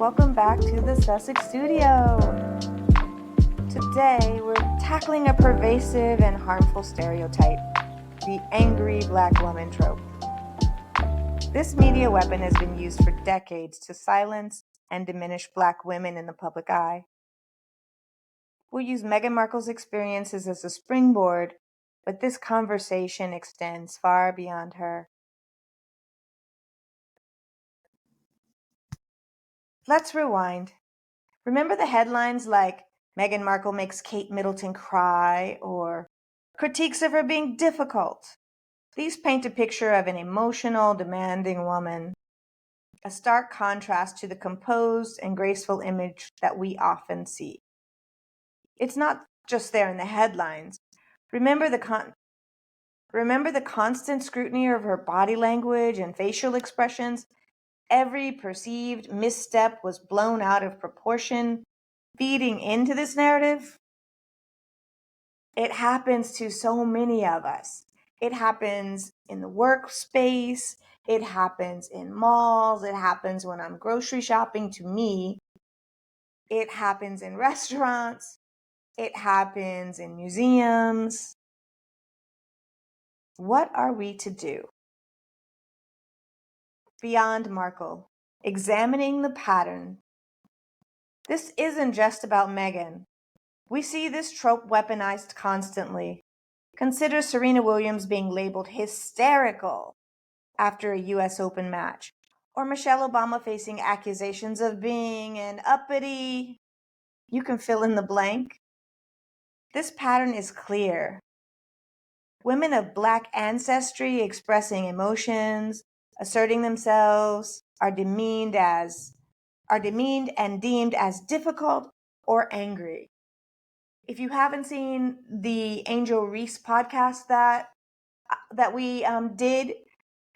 welcome back to the Sussex studio. Today, we're tackling a pervasive and harmful stereotype, the angry black woman trope. This media weapon has been used for decades to silence and diminish black women in the public eye. We'll use Meghan Markle's experiences as a springboard, but this conversation extends far beyond her. Let's rewind. Remember the headlines like Meghan Markle makes Kate Middleton cry or critiques of her being difficult? These paint a picture of an emotional, demanding woman, a stark contrast to the composed and graceful image that we often see. It's not just there in the headlines. Remember the constant scrutiny of her body language and facial expressions? Every perceived misstep was blown out of proportion, feeding into this narrative. It happens to so many of us. It happens in the workspace. It happens in malls. It happens when I'm grocery shopping to me. It happens in restaurants. It happens in museums. What are we to do? Beyond Markle, examining the pattern. This isn't just about Meghan. We see this trope weaponized constantly. Consider Serena Williams being labeled hysterical after a US Open match, or Michelle Obama facing accusations of being an uppity. You can fill in the blank. This pattern is clear. Women of Black ancestry expressing emotions, asserting themselves, are demeaned and deemed as difficult or angry. If you haven't seen the Angel Reese podcast that we did,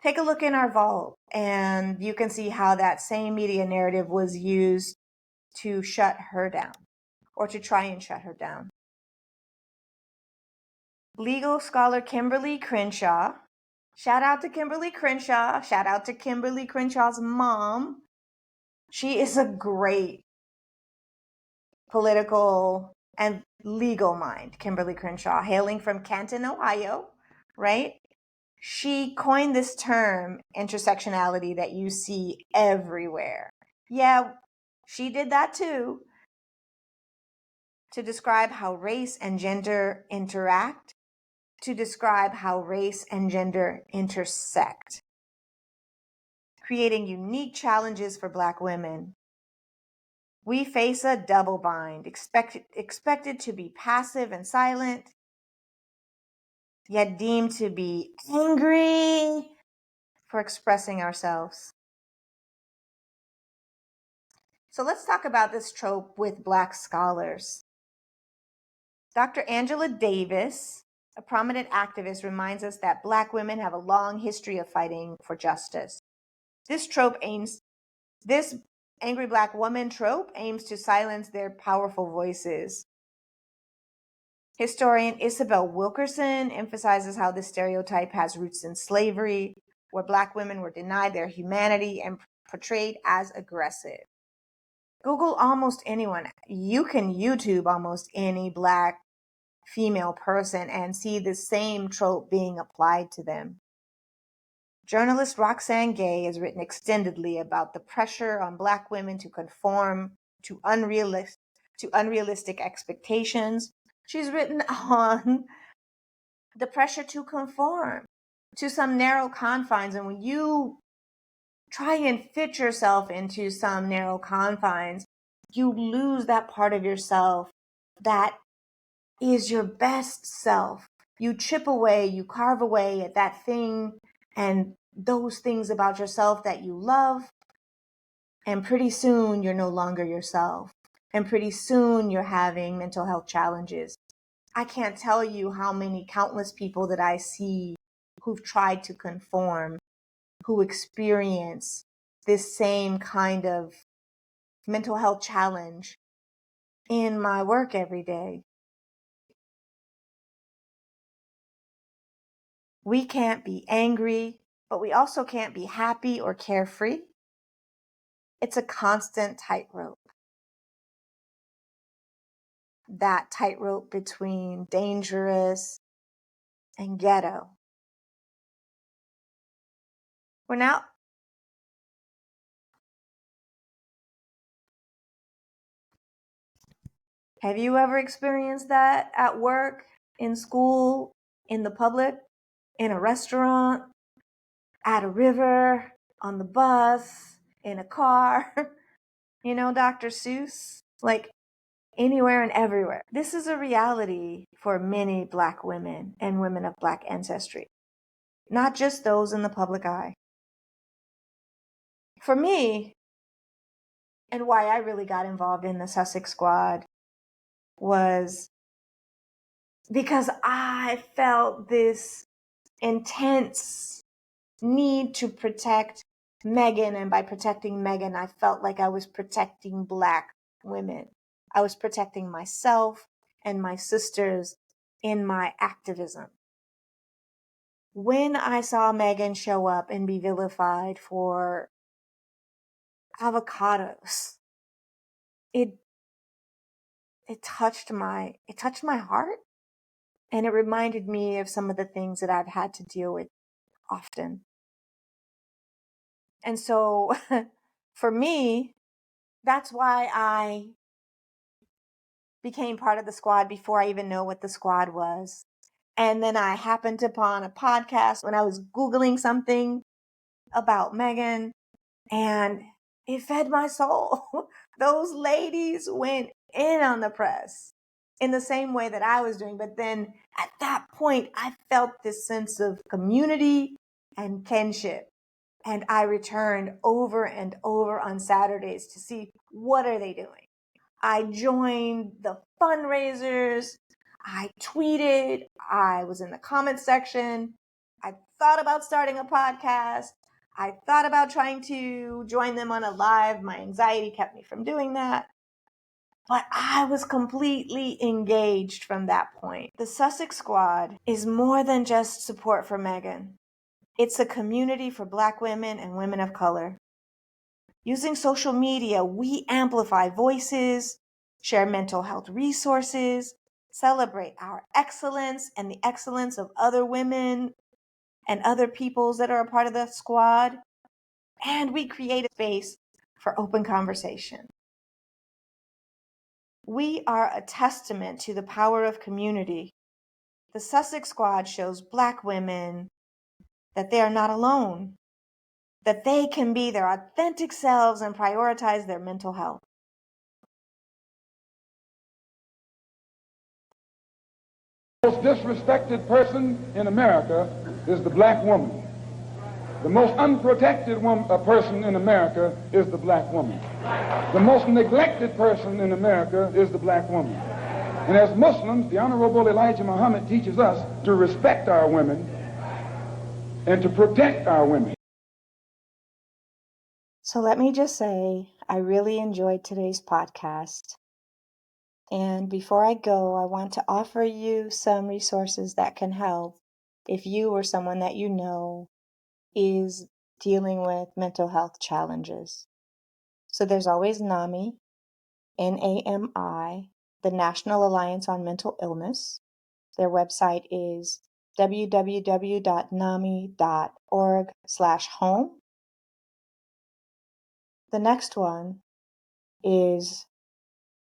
take a look in our vault and you can see how that same media narrative was used to shut her down or to try and shut her down. Legal scholar Kimberly Crenshaw, shout out to Kimberly Crenshaw, shout out to Kimberly Crenshaw's mom. She is a great political and legal mind, Kimberly Crenshaw, hailing from Canton, Ohio, right? She coined this term, intersectionality, that you see everywhere. Yeah, she did that too, to describe how race and gender interact, to describe how race and gender intersect, creating unique challenges for Black women. We face a double bind, expected to be passive and silent, yet deemed to be angry for expressing ourselves. So let's talk about this trope with Black scholars. Dr. Angela Davis, a prominent activist, reminds us that Black women have a long history of fighting for justice. This angry Black woman trope aims to silence their powerful voices. Historian Isabel Wilkerson emphasizes how this stereotype has roots in slavery, where Black women were denied their humanity and portrayed as aggressive. Google almost anyone. You can YouTube almost any Black female person and see the same trope being applied to them. Journalist Roxane Gay has written extendedly about the pressure on Black women to conform to unrealistic expectations. She's written on the pressure to conform to some narrow confines. And when you try and fit yourself into some narrow confines, you lose that part of yourself that is your best self. You chip away, you carve away at that thing and those things about yourself that you love. And pretty soon you're no longer yourself. And pretty soon you're having mental health challenges. I can't tell you how many countless people that I see who've tried to conform, who experience this same kind of mental health challenge in my work every day. We can't be angry, but we also can't be happy or carefree. It's a constant tightrope. That tightrope between dangerous and ghetto. We're now. Have you ever experienced that at work, in school, in the public, in a restaurant, at a river, on the bus, in a car? You know, Dr. Seuss? Like anywhere and everywhere. This is a reality for many Black women and women of Black ancestry, not just those in the public eye. For me, and why I really got involved in the Sussex Squad was because I felt this intense need to protect Meghan. And by protecting Meghan, I felt like I was protecting Black women. I was protecting myself and my sisters in my activism. When I saw Meghan show up and be vilified for avocados, it touched my heart, and it reminded me of some of the things that I've had to deal with often. And so for me, that's why I became part of the squad before I even know what the squad was. And then I happened upon a podcast when I was Googling something about Meghan, and it fed my soul. Those ladies went in on the press in the same way that I was doing. But then at that point, I felt this sense of community and kinship. And I returned over and over on Saturdays to see what are they doing. I joined the fundraisers. I tweeted. I was in the comment section. I thought about starting a podcast. I thought about trying to join them on a live. My anxiety kept me from doing that. But I was completely engaged from that point. The Sussex Squad is more than just support for Meghan. It's a community for Black women and women of color. Using social media, we amplify voices, share mental health resources, celebrate our excellence and the excellence of other women and other peoples that are a part of the squad. And we create a space for open conversation. We are a testament to the power of community. The Sussex Squad shows Black women that they are not alone, that they can be their authentic selves and prioritize their mental health. The most disrespected person in America is the Black woman. The most unprotected person in America is the Black woman. The most neglected person in America is the Black woman. And as Muslims, the Honorable Elijah Muhammad teaches us to respect our women and to protect our women. So let me just say, I really enjoyed today's podcast. And before I go, I want to offer you some resources that can help if you or someone that you know is dealing with mental health challenges. So there's always NAMI, NAMI, the National Alliance on Mental Illness. Their website is www.nami.org/home. The next one is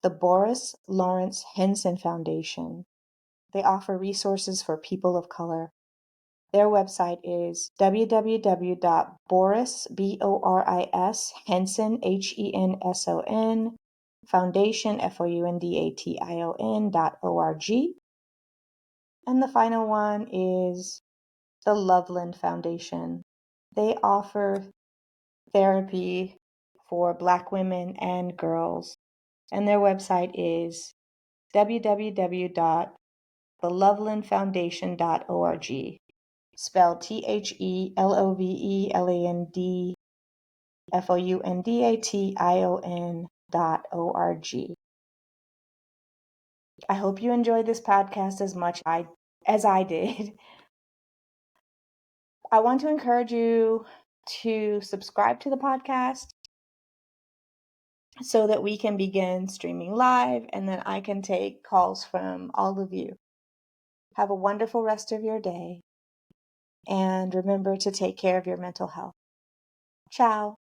the Boris Lawrence Henson Foundation. They offer resources for people of color. Their website is www.boris, BORIS, Henson, HENSON, Foundation, FOUNDATION.org. And the final one is the Loveland Foundation. They offer therapy for Black women and girls. And their website is www.thelovelandfoundation.org. Spelled THELOVELANDFOUNDATION.org. I hope you enjoyed this podcast as much as I did. I want to encourage you to subscribe to the podcast so that we can begin streaming live and then I can take calls from all of you. Have a wonderful rest of your day and remember to take care of your mental health. Ciao.